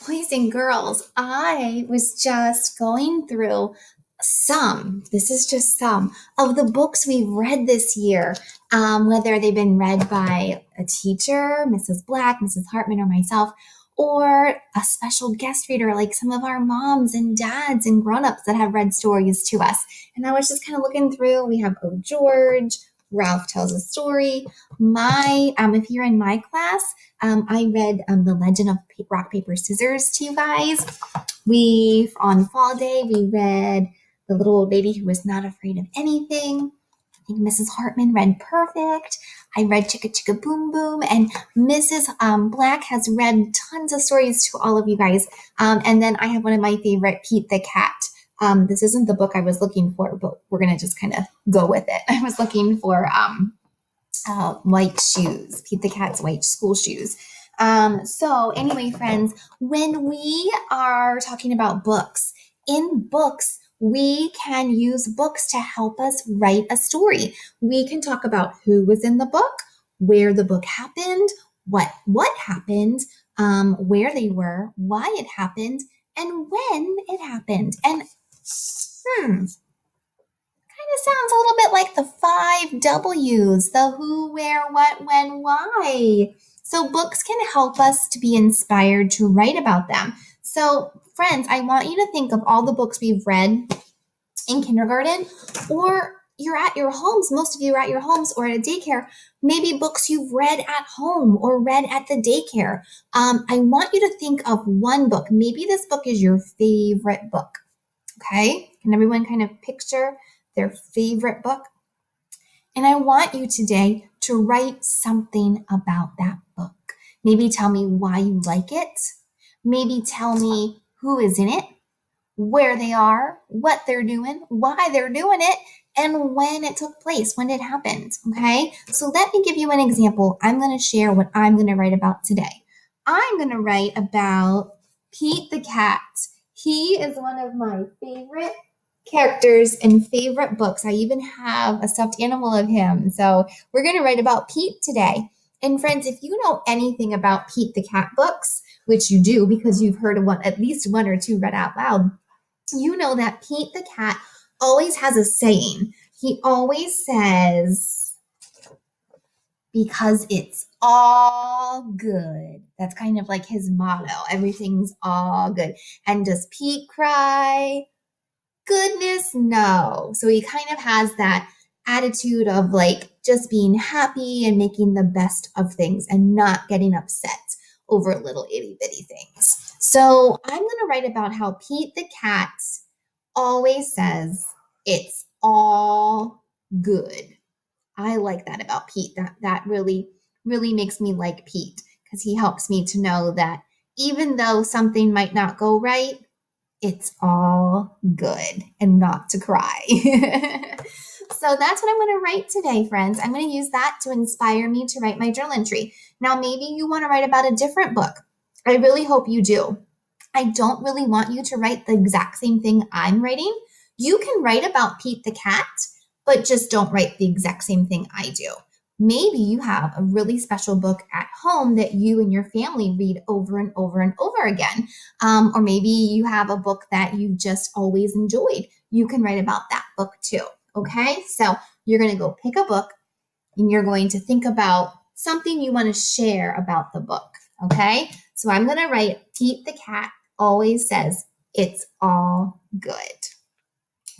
Boys and girls, I was just going through this is just some of the books we've read this year, whether they've been read by a teacher, Mrs. Black, Mrs. Hartman, or myself, or a special guest reader like some of our moms and dads and grown-ups that have read stories to us. And I was just kind of looking through. We have Oh George, Ralph Tells a Story. If you're in my class, I read The Legend of Rock, Paper, Scissors to you guys. On fall day, we read The Little Old Lady Who Was Not Afraid of Anything. I think Mrs. Hartman read Perfect. I read Chicka Chicka Boom Boom, and Mrs. Black has read tons of stories to all of you guys. And then I have one of my favorite, Pete the Cat. This isn't the book I was looking for, but we're going to just kind of go with it. I was looking for white shoes, Pete the Cat's white school shoes. So anyway, friends, when we are talking about books, in books, we can use books to help us write a story. We can talk about who was in the book, where the book happened, what happened, where they were, why it happened, and when it happened. And kind of sounds a little bit like the 5 W's, the who, where, what, when, why. So books can help us to be inspired to write about them. So friends, I want you to think of all the books we've read in kindergarten, or you're at your homes. Most of you are at your homes or at a daycare. Maybe books you've read at home or read at the daycare. I want you to think of one book. Maybe this book is your favorite book. Okay? Can everyone kind of picture their favorite book? And I want you today to write something about that book. Maybe tell me why you like it. Maybe tell me who is in it, where they are, what they're doing, why they're doing it, and when it took place, when it happened. Okay? So let me give you an example. I'm going to share what I'm going to write about today. I'm going to write about Pete the Cat. He is one of my favorite characters and favorite books. I even have a stuffed animal of him. So we're going to write about Pete today. And friends, if you know anything about Pete the Cat books, which you do because you've heard at least one or two read out loud, you know that Pete the Cat always has a saying. He always says, because it's all good. That's kind of like his motto. Everything's all good. And does Pete cry? Goodness, no. So he kind of has that attitude of like just being happy and making the best of things and not getting upset over little itty bitty things. So I'm going to write about how Pete the Cat always says it's all good. I like that about Pete. That really, really makes me like Pete because he helps me to know that even though something might not go right, it's all good and not to cry. So that's what I'm going to write today, friends. I'm going to use that to inspire me to write my journal entry. Now, maybe you want to write about a different book. I really hope you do. I don't really want you to write the exact same thing I'm writing. You can write about Pete the Cat, but just don't write the exact same thing I do. Maybe you have a really special book at home that you and your family read over and over and over again. Or maybe you have a book that you just always enjoyed. You can write about that book too. Okay, so you're going to go pick a book and you're going to think about something you want to share about the book. Okay, so I'm going to write Pete the Cat always says it's all good.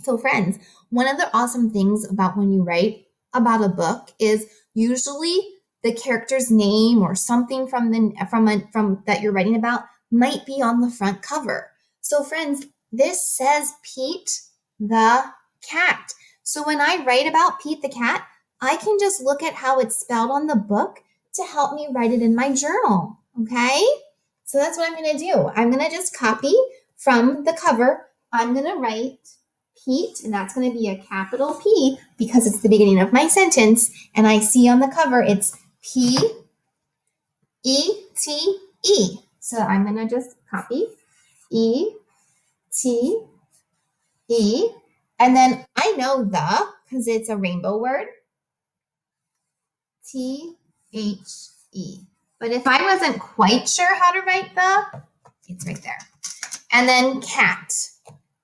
So friends, one of the awesome things about when you write about a book is usually the character's name or something from that you're writing about might be on the front cover. So friends, this says Pete the Cat. So when I write about Pete the Cat, I can just look at how it's spelled on the book to help me write it in my journal. Okay? So that's what I'm going to do. I'm going to just copy from the cover. I'm going to write Pete, and that's going to be a capital P because it's the beginning of my sentence. And I see on the cover it's P-E-T-E. So I'm going to just copy E-T-E. And then I know the, because it's a rainbow word, T-H-E. But if I wasn't quite sure how to write the, It's right there. And then cat.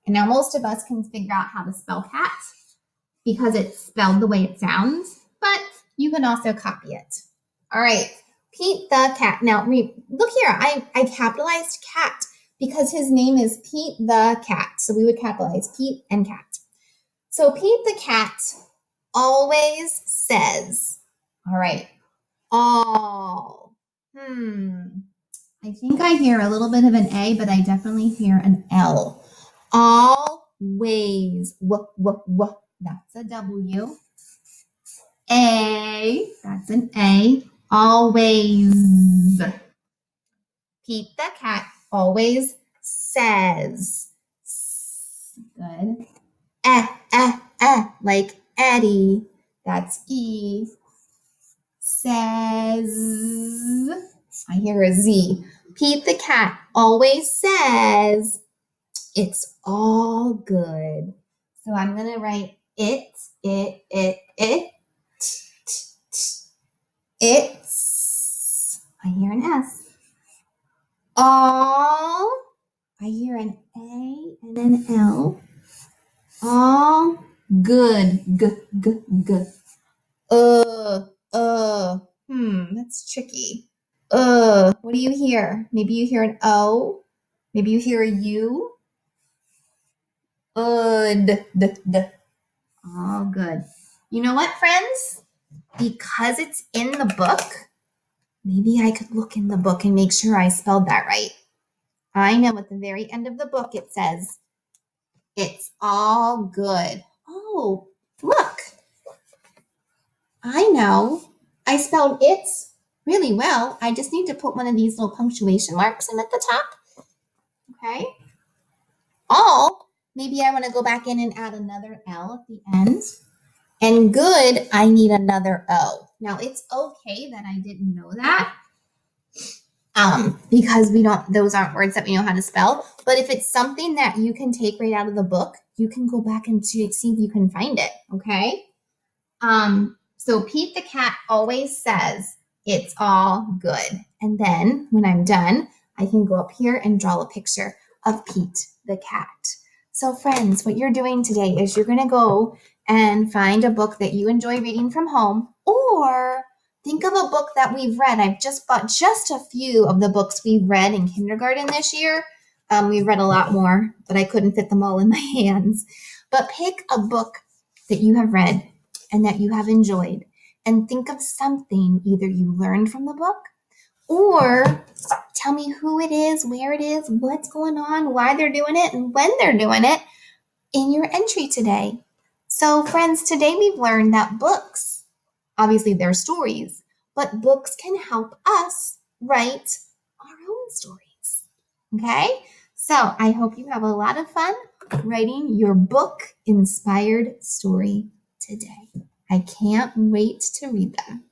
And now most of us can figure out how to spell cat because it's spelled the way it sounds, but you can also copy it. All right, Pete the cat. Now, look here, I capitalized cat because his name is Pete the cat. So we would capitalize Pete and cat. So Pete the cat always says, all right, all. I think I hear a little bit of an A, but I definitely hear an L. Always. W. That's a W. A. That's an A. Always. Pete the cat always says. Good. Like Eddie. That's E. Says. I hear a Z. Pete the cat always says, it's all good. So I'm going to write it. It's. I hear an S. All. I hear an A and an L. All good. G. That's tricky. What do you hear? Maybe you hear an O. Maybe you hear a U. D. All good. You know what, friends? Because it's in the book, maybe I could look in the book and make sure I spelled that right. I know at the very end of the book it says, it's all good. Oh, look. I know. I spelled it really well. I just need to put one of these little punctuation marks in at the top. Okay. All, maybe I want to go back in and add another L at the end. And good, I need another O. Now, it's okay that I didn't know that because those aren't words that we know how to spell. But if it's something that you can take right out of the book, you can go back and see if you can find it, okay? So Pete the cat always says, it's all good. And then when I'm done, I can go up here and draw a picture of Pete the cat. So friends, what you're doing today is you're going to go and find a book that you enjoy reading from home, or think of a book that we've read. I've just bought just a few of the books we've read in kindergarten this year. We've read a lot more, but I couldn't fit them all in my hands. But pick a book that you have read and that you have enjoyed, and think of something either you learned from the book, or tell me who it is, where it is, what's going on, why they're doing it, and when they're doing it in your entry today. So friends, today we've learned that books, obviously they're stories, but books can help us write our own stories. Okay? So I hope you have a lot of fun writing your book-inspired story today. I can't wait to read them.